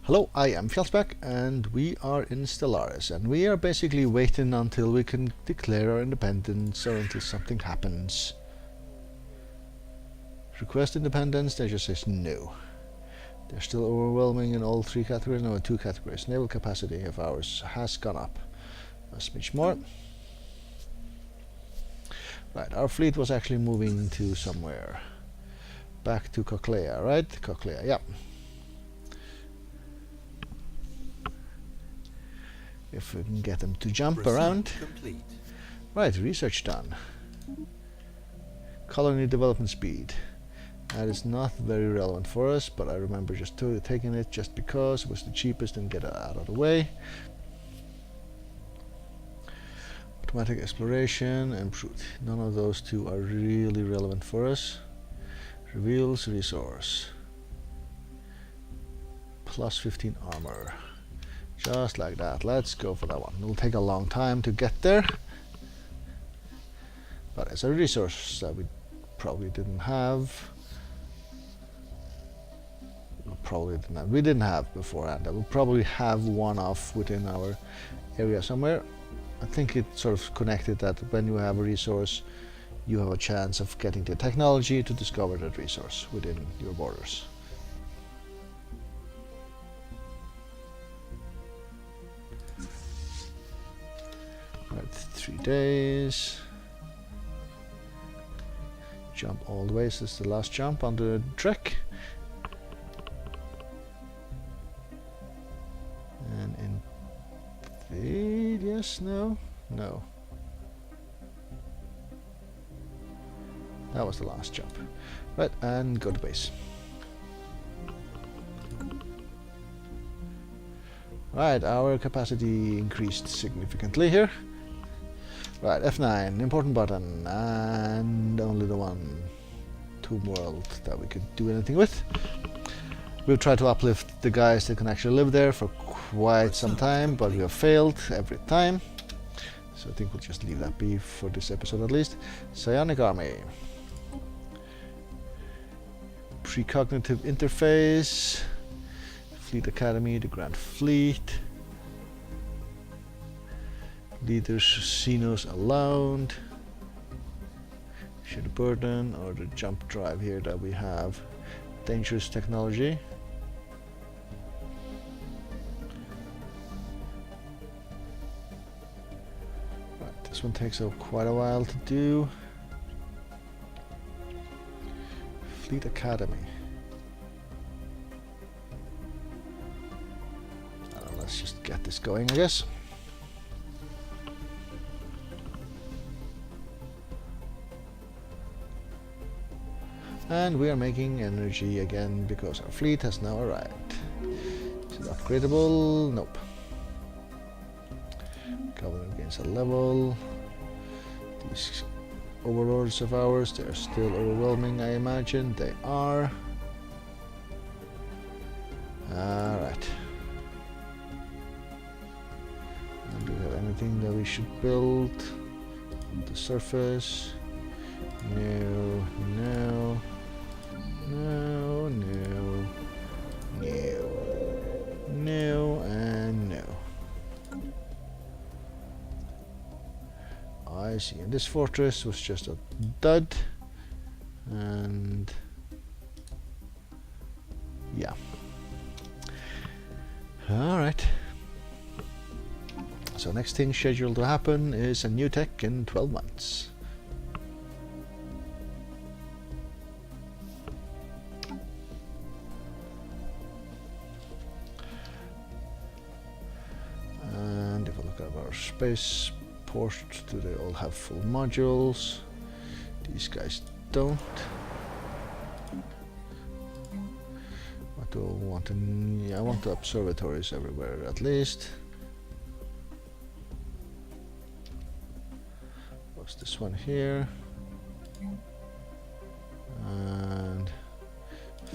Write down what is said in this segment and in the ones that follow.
Hello, I am Fjallsback and we are in Stellaris, and we are basically waiting until we can declare our independence or until something happens. Request independence, they just says no. They're still overwhelming in all three categories, no, in two categories. Naval capacity of ours has gone up a smidge more. Right, our fleet was actually moving to somewhere. Back to Cochlea, right? Cochlea, yeah. If we can get them to jump around. Complete. Right, research done. Colony development speed. That is not very relevant for us, but I remember just taking it just because it was the cheapest and get it out of the way. Automatic exploration and fruit. None of those two are really relevant for us. Reveals resource. Plus 15 armor. Just like that. Let's go for that one. It'll take a long time to get there, but it's a resource that we probably didn't have. We didn't have beforehand. We'll probably have one off within our area somewhere. I think it's sort of connected that when you have a resource, you have a chance of getting the technology to discover that resource within your borders. Right, 3 days. Jump all the way. This is the last jump on the trek. And indeed, yes, no. That was the last jump. Right, and go to base. Right, our capacity increased significantly here. Right, F9, important button, and only the one tomb world that we could do anything with. We'll try to uplift the guys that can actually live there for quite some time, but we have failed every time. So I think we'll just leave that be for this episode at least. Psionic Army. Precognitive interface. Fleet Academy, the Grand Fleet. Leaders, Xenos allowed. Share the burden or the jump drive here that we have. Dangerous technology. Right, this one takes quite a while to do. Fleet Academy. Let's just get this going, I guess. And we are making energy again because our fleet has now arrived. Is it upgradable? Nope. Government gains a level. These overlords of ours, they're still overwhelming, I imagine. They are. Alright. Do we have anything that we should build on the surface? No, no. No, no, no, no, and no. I see. And this fortress was just a dud. And yeah. Alright. So next thing scheduled to happen is a new tech in 12 months. Space port, do they all have full modules? These guys don't. What do I want? Yeah, I want the observatories everywhere at least. What's this one here? And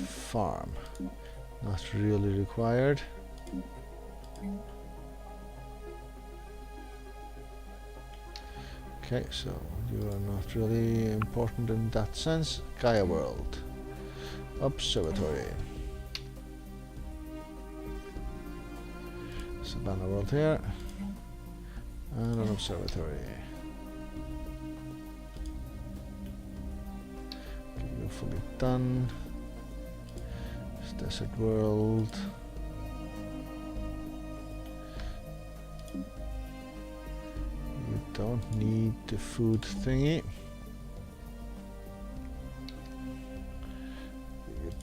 farm. Not really required. Okay, so you are not really important in that sense. Gaia World. Observatory. Savannah world here. And an observatory. Okay, you're fully done. It's desert world. You don't need the food thingy.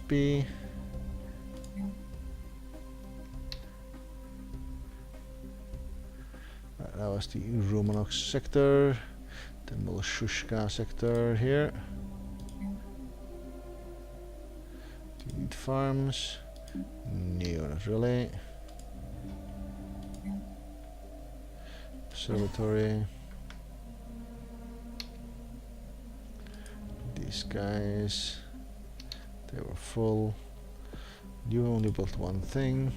B. Right, that was the Romanov sector, the Moloshushka sector here. Do you need farms? No, not really. Observatory. These guys, they were full. You only built one thing.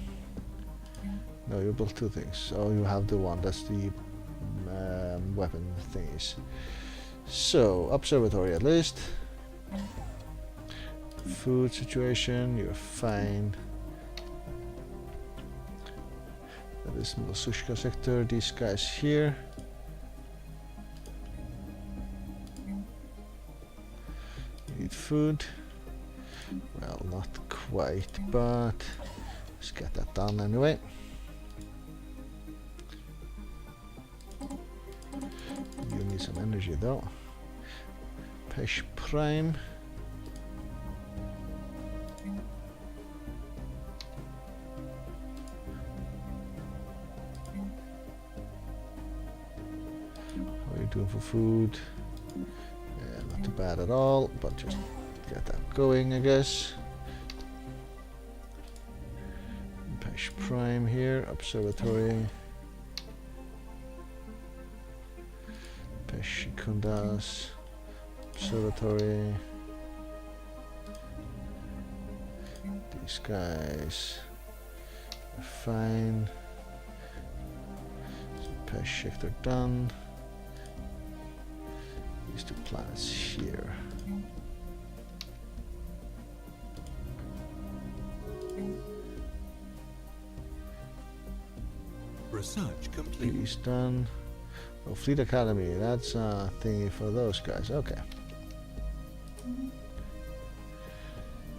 No, you built two things. Oh, you have the one. That's the weapon thingies. So, observatory at least. Food situation, you're fine. That is Milsushka sector. These guys here. You need food. Well, not quite, but let's get that done anyway. You need some energy though. Pesh Prime. How are you doing for food? Yeah, not too bad at all, but just get that going, I guess. Pesh Prime here, observatory. Pesh Kundas, observatory. These guys are fine. So Pesh sector done. These two planets here. Research complete. He's done. Oh, Fleet Academy, that's a thingy for those guys. Okay.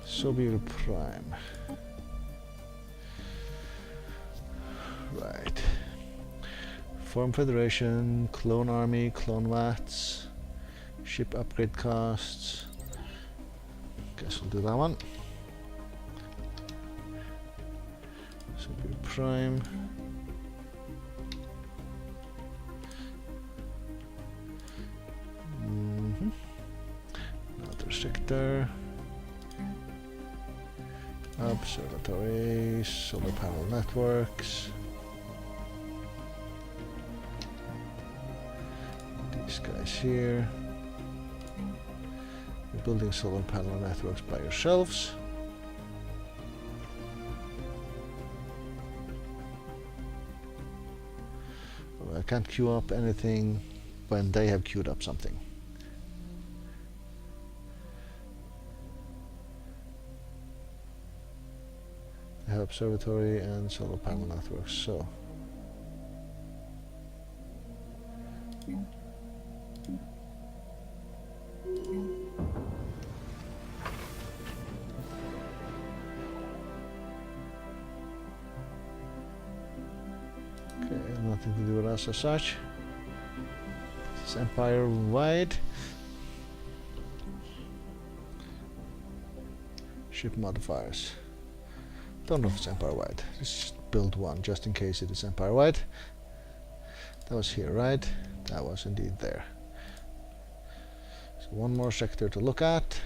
Soviet Prime. Right. Form Federation, Clone Army, Clone Vats, Ship upgrade costs. Guess we'll do that one. Soviet Prime. Another sector. Observatory, solar panel networks. These guys here. You're building solar panel networks by yourselves. Well, I can't queue up anything when they have queued up something. They have observatory and solar panel networks, so okay, nothing to do with us as such. It's empire wide. Ship modifiers. Don't know if it's empire wide. Let's just build one just in case it is empire wide. That was here, right? That was indeed there. So one more sector to look at.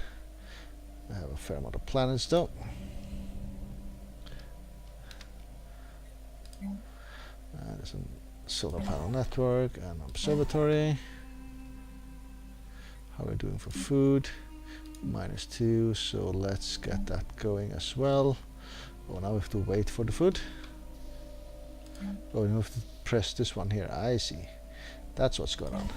I have a fair amount of planets though. There's a solar panel network and observatory. How are we doing for food? -2, so let's get that going as well. Oh, now we have to wait for the food. Oh, you have to press this one here. I see. That's what's going on.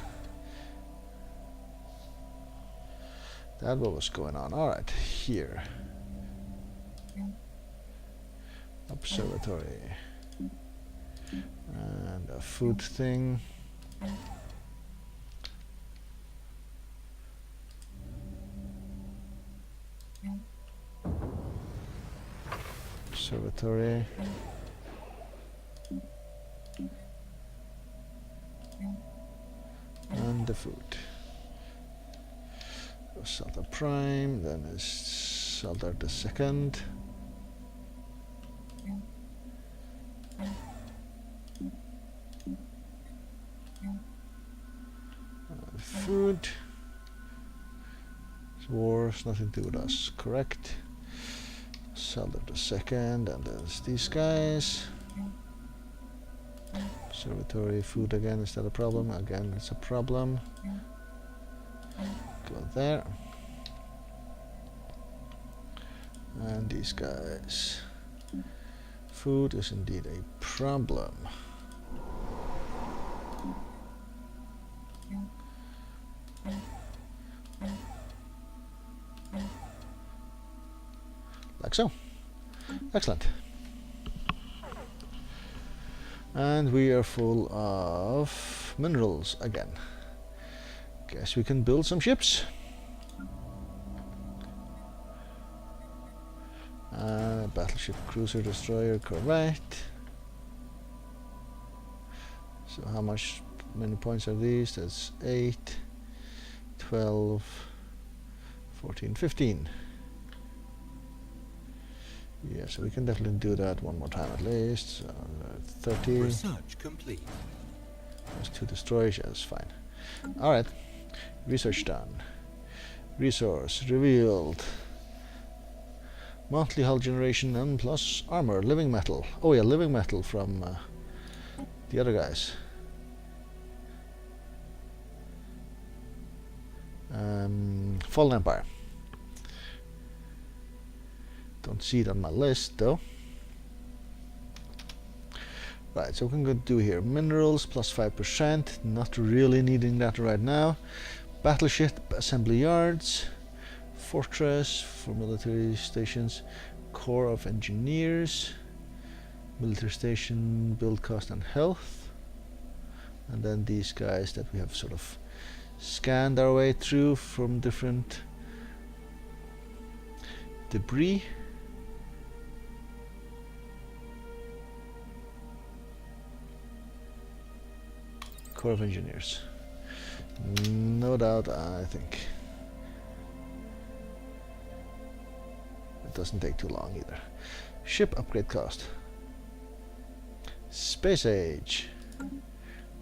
That's what was going on. Alright, here. And a food thing. Observatory. And the food. Salta Prime, then is Salta the second. Food. Wars, nothing to do with us, correct. Salta the second, and there's these guys. Observatory, food again, is that a problem? Again, it's a problem. Go there. And these guys. Food is indeed a problem. Like so. Excellent. And we are full of minerals again. Guess we can build some ships. Battleship, cruiser, destroyer, correct. So how many points are these? That's 8, 12, 14, 15. Yeah, so we can definitely do that one more time at least. So 30. Research complete. There's 2 destroyers, yeah, that's fine. Alright, research done. Resource revealed. Monthly hull generation and plus armor, living metal. Oh yeah, living metal from the other guys. Fallen Empire. Don't see it on my list though. Right, so we can go do here minerals plus 5%. Not really needing that right now. Battleship assembly yards. Fortress for military stations, Corps of Engineers, military station, build cost and health, and then these guys that we have sort of scanned our way through from different debris. Corps of Engineers. No doubt, I think. It doesn't take too long either. Ship upgrade cost. Space age.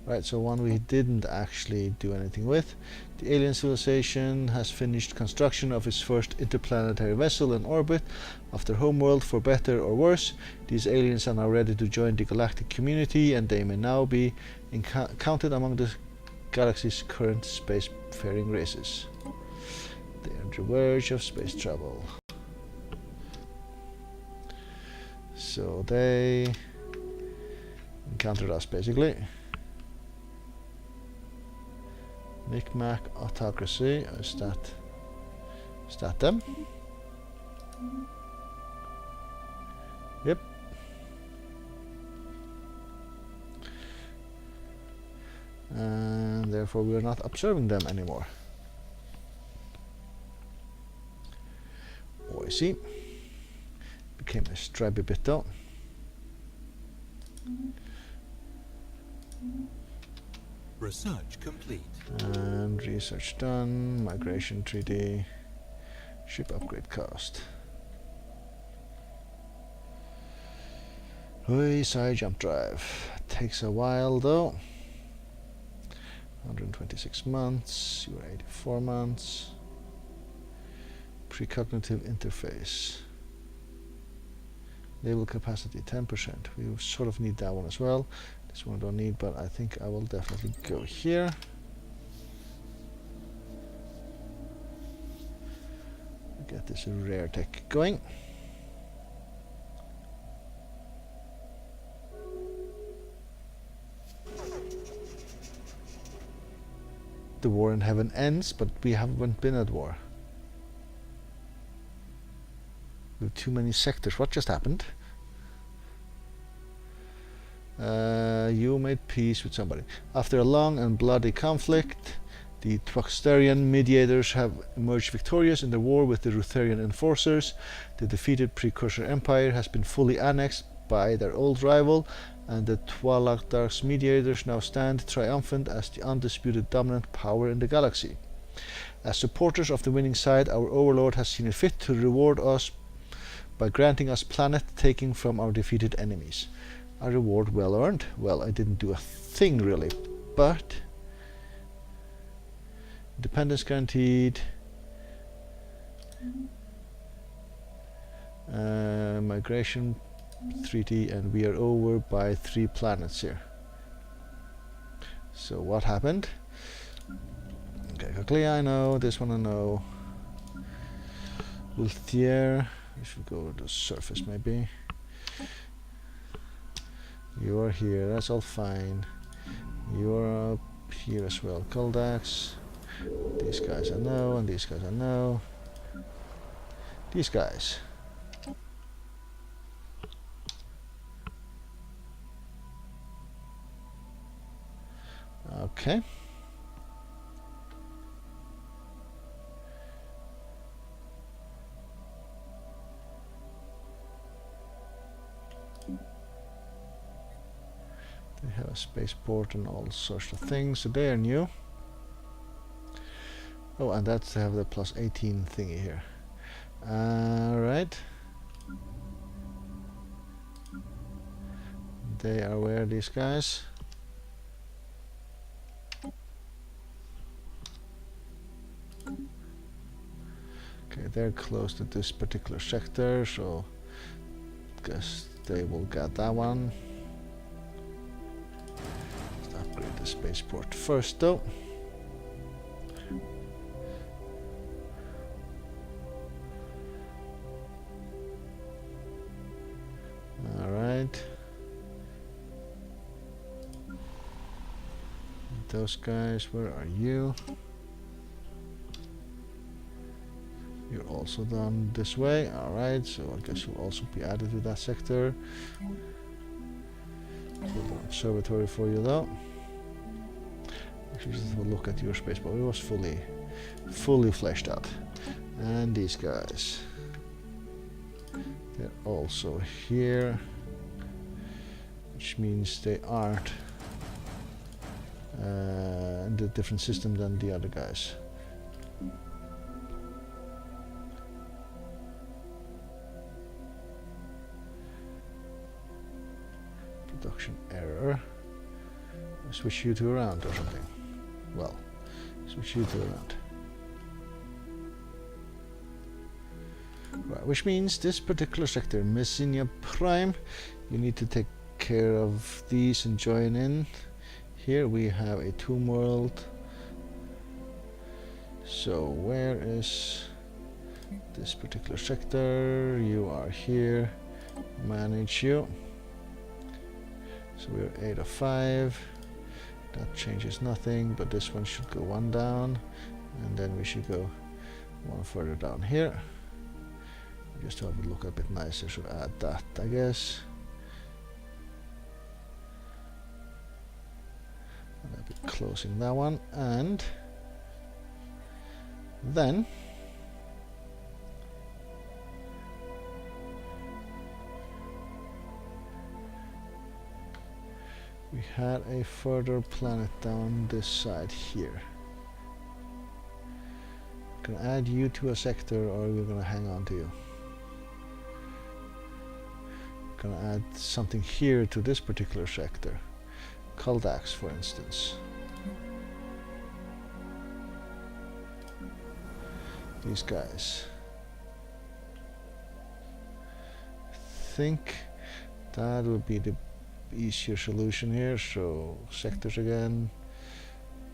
Right, so one we didn't actually do anything with. The alien civilization has finished construction of its first interplanetary vessel in orbit of their homeworld. For better or worse, these aliens are now ready to join the galactic community, and they may now be counted among the galaxy's current spacefaring races. They are on the verge of space travel. So they encountered us basically. Micmac autocracy, is that them? Yep. And therefore we are not observing them anymore. Oh, I see. Became a stripy bit though. Research complete. And research done. Migration treaty. Ship upgrade cost. Side jump drive. Takes a while though. 126 months. You are 84 months. Precognitive interface. Label capacity 10%. We sort of need that one as well. This one I don't need, but I think I will definitely go here. Get this rare tech going. The war in heaven ends, but we haven't been at war. We have too many sectors. What just happened? You made peace with somebody. After a long and bloody conflict, the Twaxterian mediators have emerged victorious in the war with the Rutherian enforcers. The defeated Precursor Empire has been fully annexed by their old rival, and the Twalakdar's mediators now stand triumphant as the undisputed dominant power in the galaxy. As supporters of the winning side, our overlord has seen it fit to reward us by granting us planet taking from our defeated enemies. A reward well earned. Well, I didn't do a thing really, but independence guaranteed. Migration treaty, and we are over by 3 planets here. So what happened? Okay, Cochlea I know, this one I know. Ulthier, we should go to the surface maybe. You are here, that's all fine. You are up here as well. Koldax. These guys I know, and these guys I know. These guys. Okay. They have a spaceport and all sorts of things, so they are new. Oh, and that's they have the plus 18 thingy here. Alright. They are where, these guys? Okay, they're close to this particular sector, so guess they will get that one. Let's upgrade the spaceport first though. Alright. Those guys, where are you? You're also done this way. Alright, so I guess you'll also be added to that sector. Build an observatory for you though. Actually, just have a look at your space, but it was fully fleshed out. And these guys, they're also here, which means they aren't in the different system than the other guys. Production error. Switch you two around or something. Well, switch you two around. Right, which means this particular sector, Messinia Prime, you need to take care of these and join in. Here we have a tomb world. So where is this particular sector? You are here. Manage you. So we're 8 of 5. That changes nothing, but this one should go 1 down, and then we should go 1 further down here. Just to have it look a bit nicer, so add that, I guess. And I'll be closing that one, and then we had a further planet down this side here. Gonna add you to a sector, or we're gonna hang on to you. Gonna add something here to this particular sector. Koldax, for instance. These guys. I think that would be the easier solution here. So sectors again.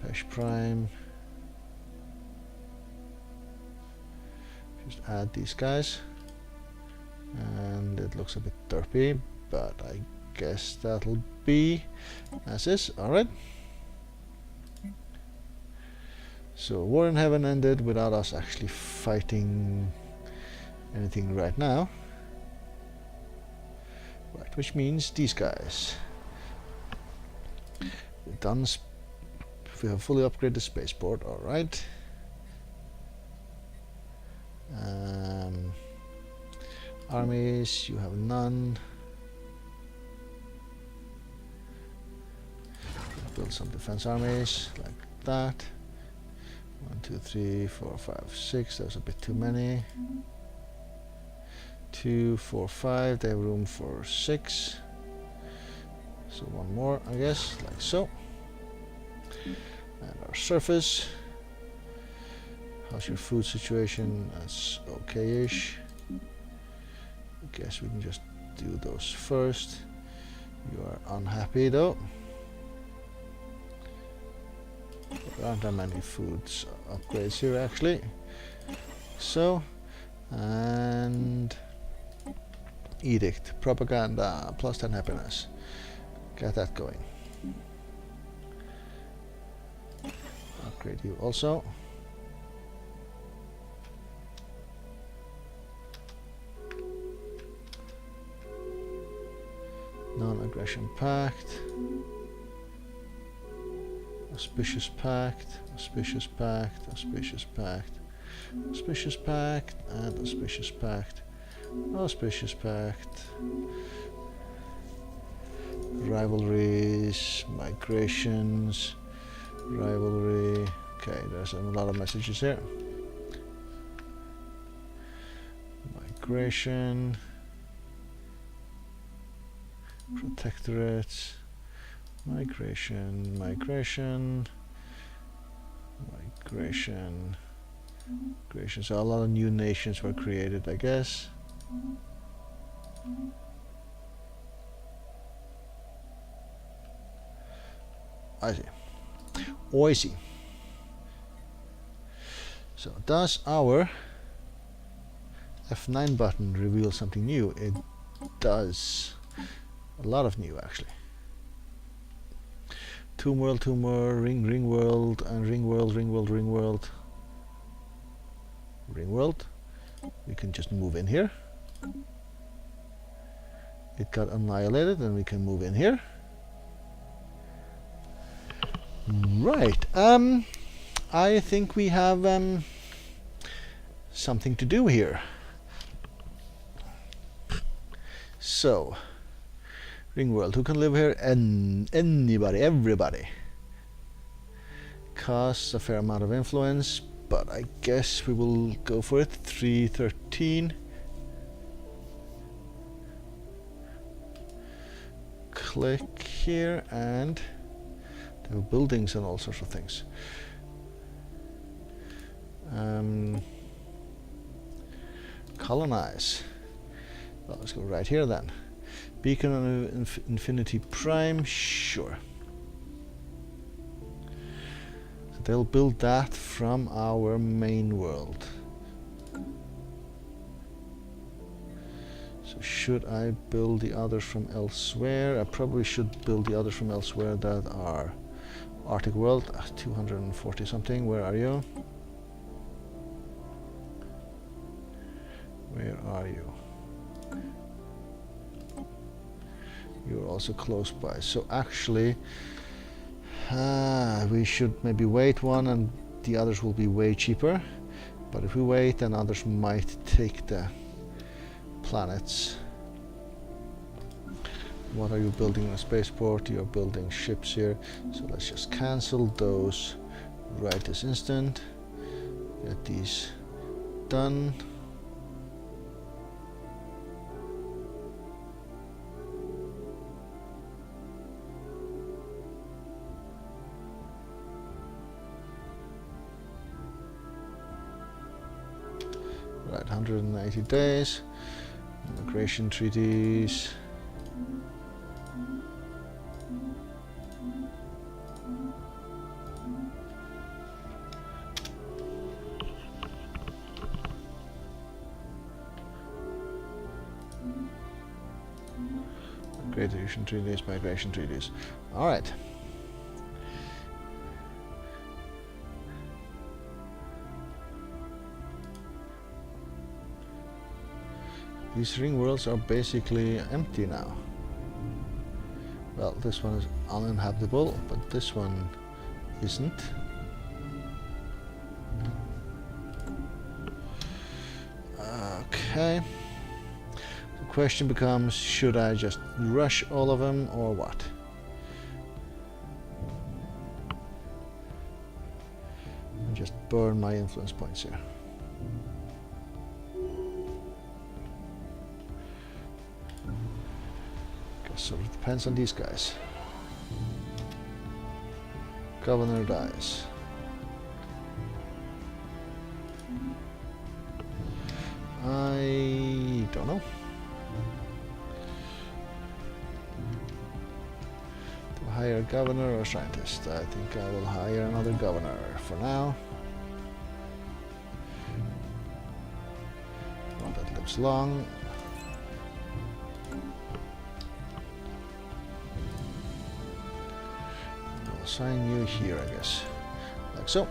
Pesh Prime. Just add these guys. And it looks a bit derpy, but I guess that'll be as is. Alright. So War in Heaven ended without us actually fighting anything right now. Right, which means these guys. done. We have fully upgraded the spaceport. All right. Armies, you have none. Build some defense armies like that. 1, 2, 3, 4, 5, 6. That's a bit too many. 2, 4, 5. They have room for 6. So one more, I guess, like so. And our surface. How's your food situation? That's okay-ish. I guess we can just do those first. You are unhappy though. There aren't that many foods upgrades here actually. So, and edict, propaganda, plus 10 happiness. Get that going. Upgrade you also. Non-aggression pact. Auspicious pact. Auspicious pact. Auspicious pact. Auspicious pact. And auspicious pact. Auspicious pact. Rivalries. Migrations. Rivalry. Okay, there's a lot of messages here. Migration. Protectorates, migration, migration, migration, migration. So a lot of new nations were created, I guess. I see. Oh, I see. So does our F9 button reveal something new? It does. A lot of new actually. Tomb world, ring world, and ring world. Ring world. We can just move in here. It got annihilated and we can move in here. Right. I think we have something to do here. So ring world, who can live here? Anybody, everybody. Costs a fair amount of influence, but I guess we will go for it. 313. Click here and there are buildings and all sorts of things. Colonize. Well, let's go right here then. Beacon on Infinity Prime, sure. So they'll build that from our main world. So should I build the others from elsewhere? I probably should build the others from elsewhere that are Arctic world, 240 something. Where are you? Where are you? You're also close by. So actually, we should maybe wait one and the others will be way cheaper. But if we wait, then others might take the planets. What are you building in a spaceport? You're building ships here. So let's just cancel those right this instant. Get these done. Right, 180 days. Immigration treaties. Migration treaties, migration treaties. All right. These ring worlds are basically empty now. Well, this one is uninhabitable, but this one isn't. Okay. The question becomes, should I just rush all of them or what? And just burn my influence points here. So it depends on these guys. Governor dies. I don't know. To hire a governor or scientist? I think I will hire another governor for now. One that lives long. I'll assign you here, I guess. Like so.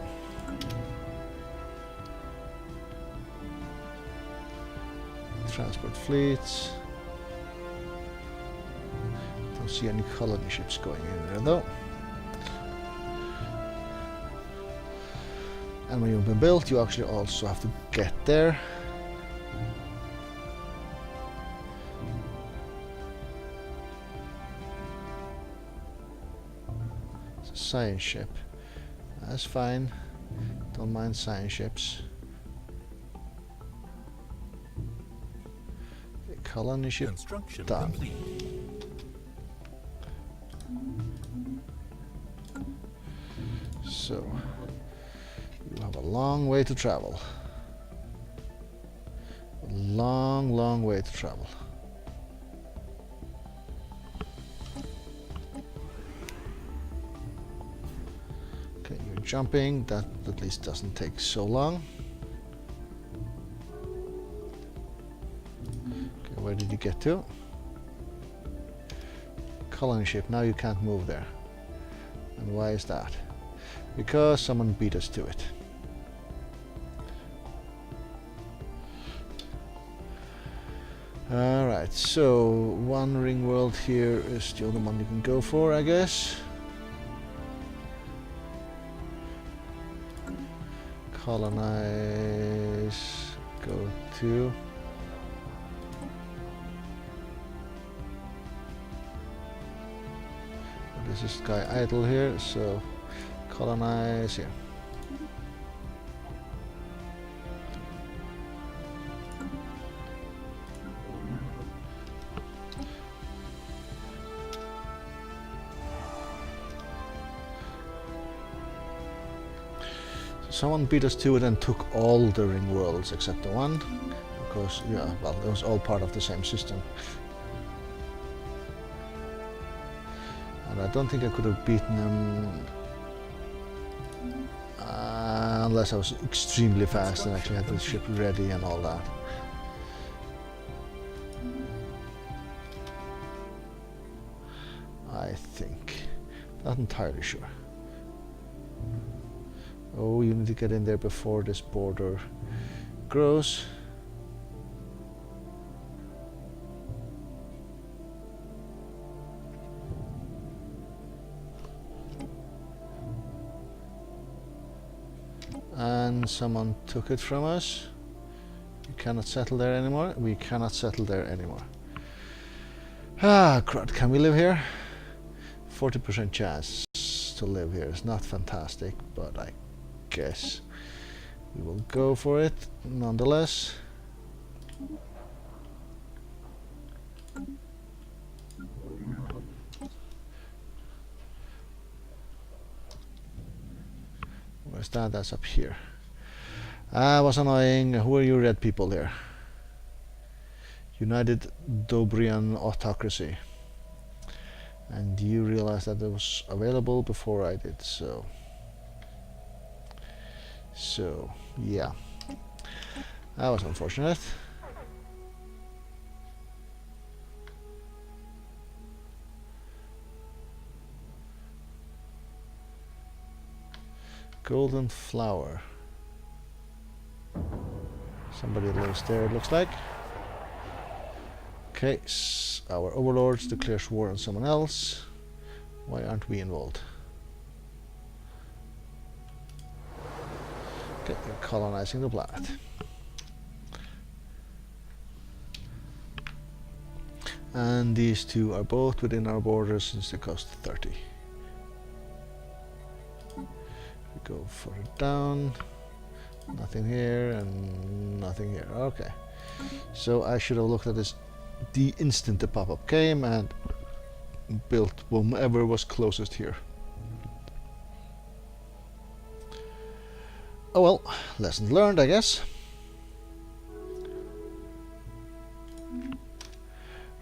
Transport fleets. Don't see any colony ships going in there though. And when you've been built, you actually also have to get there. It's a science ship. That's fine. Don't mind science ships. Colony ship Construction done. complete. So you have a long way to travel. A long, long way to travel. Okay, you're jumping. That at least doesn't take so long. Where did you get to? Colony ship. Now you can't move there. And why is that? Because someone beat us to it. Alright, so one ring world here is the only one you can go for, I guess. Colonize. Go to. This is guy idle here, so colonize here. So someone beat us to it and took all the ring worlds except the one, because yeah, well, it was all part of the same system. I don't think I could have beaten them unless I was extremely fast and actually had the ship ready and all that. I think. Not entirely sure. Oh, you need to get in there before this border grows. And someone took it from us. You cannot settle there anymore. We cannot settle there anymore. Ah, crud. Can we live here? 40% chance to live here. It's not fantastic, but I guess we will go for it nonetheless. Where's that? That's up here. Ah, was annoying. Who are you red people here? United Dobrian Autocracy. And you realized that it was available before I did, so yeah. That was unfortunate. Golden flower. Somebody lives there, it looks like. Okay, our overlords declares war on someone else. Why aren't we involved? Okay, we're colonizing the planet. And these two are both within our borders since they cost 30. We go further down. Nothing here and nothing here. Okay. So I should have looked at this the instant the pop-up came and built whomever was closest here. Oh well, lesson learned, I guess.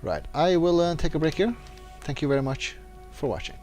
Right, I will take a break here. Thank you very much for watching.